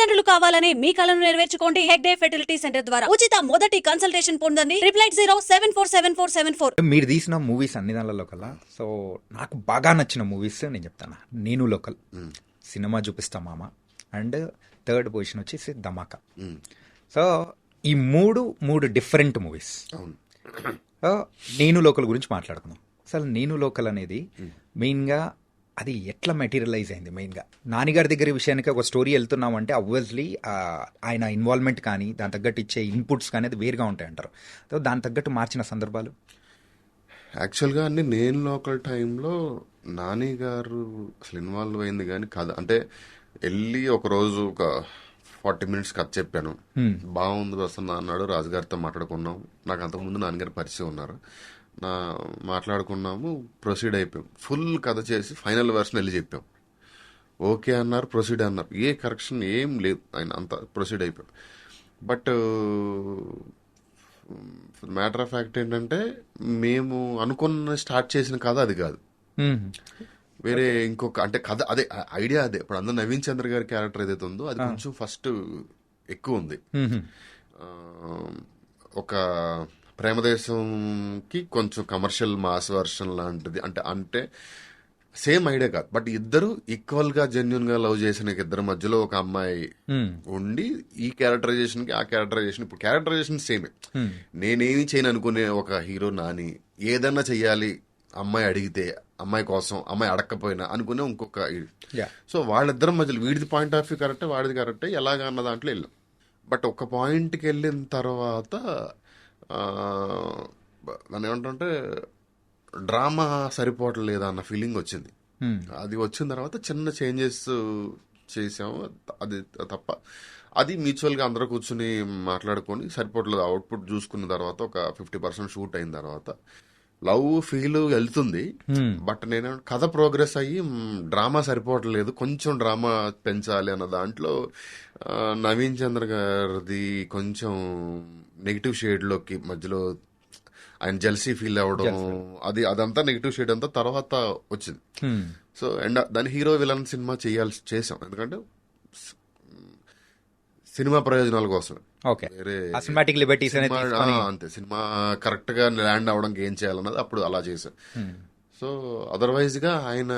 తల్లిదండ్రులు కావాలని మీ కలను నెరవేర్చుకోండి హెగ్డే ఫెర్టిలిటీ సెంటర్ ద్వారా ఉచిత మొదటి కన్సల్టేషన్ పొందండి 88074747474. మీరు తీసిన మూవీస్ అన్ని దానిలో కల్లా సో నాకు బాగా నచ్చిన మూవీస్ నేను చెప్తాను. నేను లోకల్, సినిమా చూపిస్తా మామ, అండ్ థర్డ్ పొజిషన్ వచ్చేసి ధమాకా. సో ఈ మూడు డిఫరెంట్ మూవీస్. నేను లోకల్ గురించి మాట్లాడుకుందాం. అసలు నేను లోకల్ అనేది మెయిన్గా అది ఎట్లా మెటీరియలైజ్ అయింది. మెయిన్గా నానిగారి దగ్గర విషయానికి ఒక స్టోరీ వెళ్తున్నామంటే అబ్వియస్లీ ఆయన ఇన్వాల్వ్మెంట్ కానీ దాని తగ్గట్టు ఇచ్చే ఇన్పుట్స్ కానీ అది వేరుగా ఉంటాయి అంటారు. సో దాని తగ్గట్టు మార్చిన సందర్భాలు యాక్చువల్గా అన్ని నేను లోకల్ టైంలో నాని గారు అసలు ఇన్వాల్వ్ అయింది కానీ కథ అంటే వెళ్ళి ఒకరోజు ఒక 40 minutes కథ చెప్పాను. బాగుంది వస్తున్నా అన్నాడు. రాజుగారితో మాట్లాడుకున్నాం. నాకు అంతకుముందు నాన్నగారు పరిచయం ఉన్నారు. మాట్లాడుకున్నాము, ప్రొసీడ్ అయిపోయాం. ఫుల్ కథ చేసి ఫైనల్ వర్షన్ వెళ్ళి చెప్పాం. ఓకే అన్నారు, ప్రొసీడ్ అన్నారు. ఏ కరెక్షన్ ఏం లేదు, ఆయన అంతా ప్రొసీడ్ అయిపోయాం. బట్ మ్యాటర్ ఆఫ్ ఫ్యాక్ట్ ఏంటంటే మేము అనుకున్న స్టార్ట్ చేసిన కథ అది కాదు, వేరే ఇంకొక అంటే కథ అదే ఐడియా అదే. ఇప్పుడు అందరూ నవీన్ చంద్ర గారి క్యారెక్టర్ ఏదైతే ఉందో అది కొంచెం ఫస్ట్ ఎక్కువ ఉంది. ఒక ప్రేమదేశంకి కొంచెం కమర్షియల్ మాస్ వర్షన్ లాంటిది. అంటే సేమ్ ఐడియా కాదు, బట్ ఇద్దరు ఈక్వల్ గా జెన్యున్ గా లవ్ చేసిన ఇద్దరు మధ్యలో ఒక అమ్మాయి ఉండి ఈ క్యారెక్టరైజేషన్ కి ఆ క్యారెక్టరైజేషన్, ఇప్పుడు క్యారెక్టరైజేషన్ సేమే. నేనేమి చేయను అనుకునే ఒక హీరో నాని ఏదన్నా చెయ్యాలి అమ్మాయి అడిగితే, అమ్మాయి కోసం అమ్మాయి అడగకపోయినా అనుకునే ఇంకొక. సో వాళ్ళిద్దరం మధ్యలో వీడిది పాయింట్ ఆఫ్ వ్యూ కరెక్టే, వాడిది కరెక్టే, ఎలాగా అన్న దాంట్లో వెళ్ళాం. బట్ ఒక పాయింట్కి వెళ్ళిన తర్వాత దాన్ని ఏమంటుంటే డ్రామా సరిపోవట్లేదు అన్న ఫీలింగ్ వచ్చింది. అది వచ్చిన తర్వాత చిన్న చేంజెస్ చేసాము, అది తప్ప. అది మ్యూచువల్గా అందరూ కూర్చుని మాట్లాడుకొని సరిపోవట్లేదు అవుట్పుట్ చూసుకున్న తర్వాత ఒక 50% షూట్ అయిన తర్వాత లవ్ ఫీల్ వెళ్తుంది. బట్ నేను కథ ప్రోగ్రెస్ అయ్యి డ్రామా సరిపోవట్లేదు, కొంచెం డ్రామా పెంచాలి అన్న దాంట్లో నవీన్ చంద్ర గారిది కొంచెం నెగిటివ్ షేడ్లోకి మధ్యలో ఆయన జెల్సీ ఫీల్ అవ్వడం, అదంతా నెగిటివ్ షేడ్ అంతా తర్వాత వచ్చింది. సో అండ్ దాని హీరో విలన్ సినిమా చేసాం, ఎందుకంటే సినిమా ప్రయోజనాల కోసం. అంతే, సినిమా కరెక్ట్ గా ల్యాండ్ అవడానికి ఏం చేయాలన్నది అప్పుడు అలా చేశాం. సో అదర్వైజ్ గా ఆయన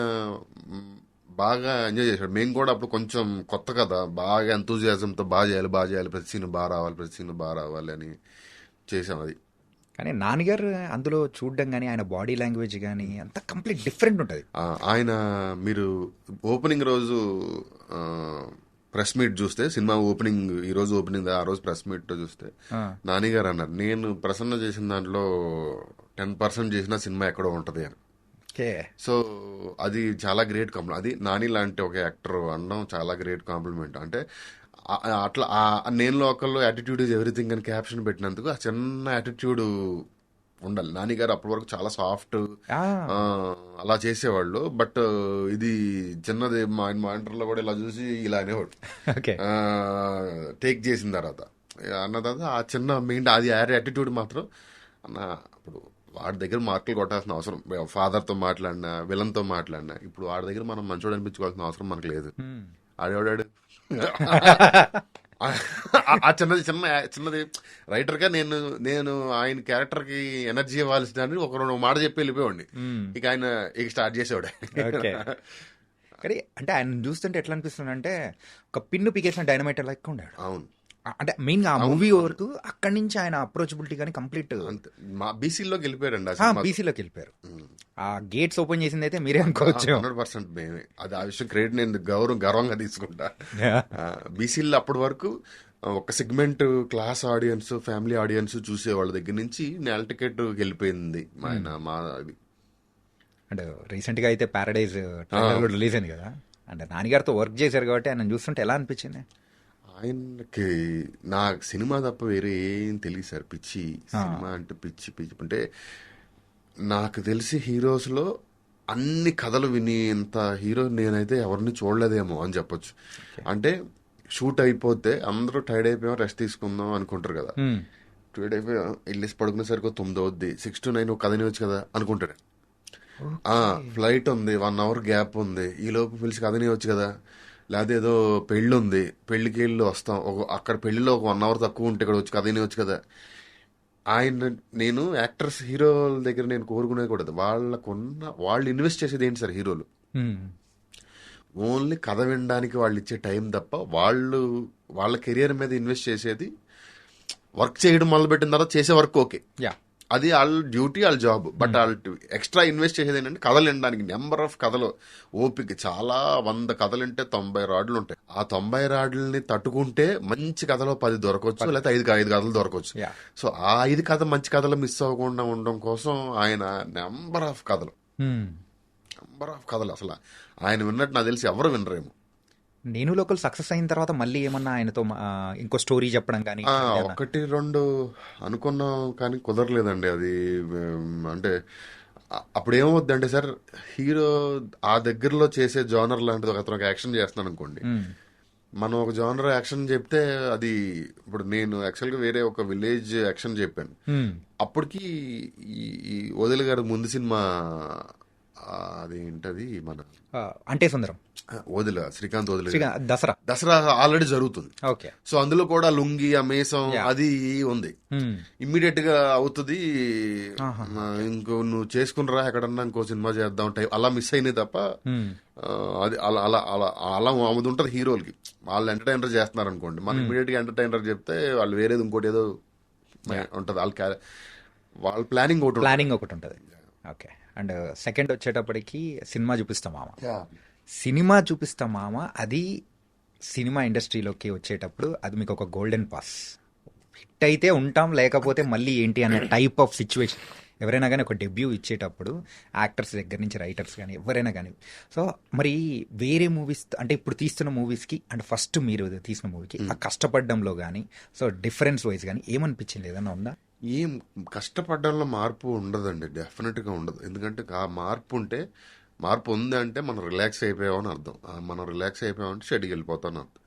బాగా ఎంజాయ్ చేశాడు. మేము కూడా అప్పుడు కొంచెం కొత్త కదా, బాగా ఎంతూజియాజంతో బాగా చేయాలి, ప్రతి సీన్ బాగా రావాలి అని చేసాం. అది కానీ నాన్నగారు అందులో చూడడం కానీ ఆయన బాడీ లాంగ్వేజ్ కానీ అంత కంప్లీట్ డిఫరెంట్ ఉంటుంది. ఆయన మీరు ఓపెనింగ్ రోజు ప్రెస్ మీట్ చూస్తే, సినిమా ఓపెనింగ్ ఈ రోజు ఓపెనింగ్ ఆ రోజు ప్రెస్ మీట్ చూస్తే నానిగారు అన్నారు, నేను ప్రసన్న చేసిన దాంట్లో 10% చేసిన సినిమా ఎక్కడో ఉంటది అని. సో అది చాలా గ్రేట్ కాంప్లిమెంట్. అది నాని లాంటి ఒక యాక్టర్ అనడం చాలా గ్రేట్ కాంప్లిమెంట్. అంటే అట్లా నేను లోకల్లో యాటిట్యూడ్ ఈజ్ ఎవ్రీథింగ్ అని క్యాప్షన్ పెట్టినందుకు ఆ చిన్న యాటిట్యూడ్ ఉండాలి. నానిగారు అప్పటి వరకు చాలా సాఫ్ట్ అలా చేసేవాళ్ళు. బట్ ఇది చిన్నది మా ఇంటర్లో కూడా ఇలా చూసి ఇలా అనేవాడు. టేక్ చేసిన తర్వాత అన్న తర్వాత ఆ చిన్న మెయిన్ అది యాటిట్యూడ్ మాత్రం అన్న. అప్పుడు వాడి దగ్గర మార్కులు కొట్టాల్సిన అవసరం, ఫాదర్తో మాట్లాడినా విలన్తో మాట్లాడినా, ఇప్పుడు వాడి దగ్గర మనం మంచోడు అనిపించుకోవాల్సిన అవసరం మనకు లేదు. ఆడేవాడాడు ఆ చిన్నది రైటర్ గా నేను ఆయన క్యారెక్టర్ కి ఎనర్జీ ఇవ్వాల్సిన ఒక 2 మాట చెప్పి వెళ్ళిపోయాడు. ఇక ఆయన స్టార్ట్ చేసేవాడు. కానీ అంటే ఆయన చూస్తుంటే ఎట్లా అనిపిస్తుంది అంటే ఒక పిన్ను పీకేసిన డైనమైట్ లెక్క ఉండాడు. అవును, అంటే మెయిన్ గా ఆ మూవీ వరకు అక్కడి నుంచి ఆయన అప్రోచబిలిటీ కానీ కంప్లీట్ బీసీలోకి వెళ్ళిపోయారండి. బీసీలోకి వెళ్ళిపోయారు. ఆ గేట్స్ ఓపెన్ చేసింది అయితే మీరే అనుకోవచ్చు. 100% మేమే. అది ఆ విషయం క్రెడిట్ నేను గర్వంగా తీసుకుంటా. బీసీలో అప్పటి వరకు ఒక segment class audience, family audience చూసే వాళ్ళ దగ్గర నుంచి నేల టికెట్ వెళ్ళిపోయింది ఆయన. అంటే రీసెంట్ గా అయితే ప్యారడైజ్ రిలీజ్ అయింది కదా, అంటే నాన్నగారితో వర్క్ చేశారు కాబట్టి ఆయన చూస్తుంటే ఎలా అనిపించింది? ఆయనకి నా సినిమా తప్ప వేరే ఏం తెలియదు సార్. పిచ్చి సినిమా అంటే పిచ్చి అంటే నాకు తెలిసి హీరోస్లో అన్ని కథలు వినేంత హీరో నేనైతే ఎవరిని చూడలేదేమో అని చెప్పొచ్చు. అంటే షూట్ అయిపోతే అందరూ టైర్డ్ అయిపోయాం, రెస్ట్ తీసుకుందాం అనుకుంటారు కదా. టైర్డ్ అయిపోయాం, వెళ్ళేసి పడుకునేసరికి 9 అవుద్ది, 6 to 9 కథ వచ్చు కదా అనుకుంటారు. ఫ్లైట్ ఉంది, 1 hour గ్యాప్ ఉంది, ఈ లోపు పిలిచి కథ వచ్చు కదా లేదా ఏదో పెళ్ళి ఉంది, పెళ్లికి వెళ్ళి వస్తాం, అక్కడ పెళ్లిలో ఒక 1 అవర్ తక్కువ ఉంటే ఇక్కడ వచ్చి కథ వినవచ్చు కదా. నేను యాక్టర్స్ హీరోల దగ్గర నేను కోరుకునేది కూడా వాళ్ళు ఇన్వెస్ట్ చేసేది ఏంటి సార్ హీరోలు? ఓన్లీ కథ వినడానికి వాళ్ళు ఇచ్చే టైం తప్ప వాళ్ళ కెరియర్ మీద ఇన్వెస్ట్ చేసేది వర్క్ చేయడం మొదలుపెట్టిన తర్వాత చేసే వర్క్ ఓకే, అది వాళ్ళ డ్యూటీ, వాళ్ళ జాబ్. బట్ వాళ్ళు ఎక్స్ట్రా ఇన్వెస్ట్ చేసేది ఏంటంటే కథలు వినడానికి. నెంబర్ ఆఫ్ కథలు, ఓపిక చాలా 100 కథలు ఉంటే 90 రాడ్లు ఉంటాయి. ఆ 90 రాడ్లని తట్టుకుంటే మంచి కథలో 10 దొరకవచ్చు, లేకపోతే 5 కథలు దొరకవచ్చు. సో ఆ 5 కథ మంచి కథలు మిస్ అవ్వకుండా ఉండడం కోసం ఆయన నెంబర్ ఆఫ్ కథలు అసలు ఆయన విన్నట్టు నాకు తెలిసి ఎవరు వినరేమో. నేను లోకల్ సక్సెస్ అయిన తర్వాత మళ్ళీ ఏమన్నా ఆయనతో ఇంకో స్టోరీ చెప్పడం కానీ 1-2 అనుకున్నాం కానీ కుదరలేదండి. అది అంటే అప్పుడు ఏమవుద్దంటే సార్, హీరో ఆ దగ్గరలో చేసే జోనర్ లాంటిది ఒక యాక్షన్ చేస్తున్నాను అనుకోండి, మనం ఒక జోనర్ యాక్షన్ చెప్తే అది, ఇప్పుడు నేను యాక్చువల్గా వేరే ఒక విలేజ్ యాక్షన్ చెప్పాను, అప్పటికి ఈ వదిలి గారు ముందు సినిమా అదేంటది మన అంటే సుందరం శ్రీకాంత్ వదిలి దసరా ఆల్రెడీ జరుగుతుంది. సో అందులో కూడా లుంగి అమేసం అది ఉంది, ఇమ్మీడియట్ గా అవుతుంది. ఇంకో నువ్వు చేసుకునిరా ఎక్కడన్నా ఇంకో సినిమా చేద్దాం టైప్ అలా మిస్ అయినాయి తప్ప అది అలా అలా అలా అలా అది ఉంటుంది హీరోలకి. వాళ్ళు ఎంటర్టైనర్ చేస్తున్నారు అనుకోండి, మనం ఇమ్మీడియట్ గా ఎంటర్టైనర్ చెప్తే వాళ్ళు వేరేది ఇంకోటి ఏదో ఉంటది, వాళ్ళ ప్లానింగ్ ఒకటి ఉంటుంది. ఓకే. అండ్ సెకండ్ వచ్చేటప్పటికి సినిమా చూపిస్తా మామ, అది సినిమా ఇండస్ట్రీలోకి వచ్చేటప్పుడు అది మీకు ఒక గోల్డెన్ పాస్. హిట్ అయితే ఉంటాం, లేకపోతే మళ్ళీ ఏంటి అనే టైప్ ఆఫ్ సిచ్యువేషన్. ఎవరైనా కానీ ఒక డెబ్యూ ఇచ్చేటప్పుడు యాక్టర్స్ దగ్గర నుంచి రైటర్స్ కానీ ఎవరైనా కానీ. సో మరి వేరే మూవీస్ అంటే ఇప్పుడు తీస్తున్న మూవీస్కి అండ్ ఫస్ట్ మీరు తీసిన మూవీకి ఆ కష్టపడడంలో కానీ సో డిఫరెన్స్ వైజ్ కానీ ఏమనిపించింది? ఏదన్నా ఉందా? ఏం కష్టపడడంలో మార్పు ఉండదండి, డెఫినెట్గా ఉండదు. ఎందుకంటే ఆ మార్పు ఉంది అంటే మనం రిలాక్స్ అయిపోయామని అర్థం. మనం రిలాక్స్ అయిపోయామంటే షెడ్కి వెళ్ళిపోతామని అర్థం.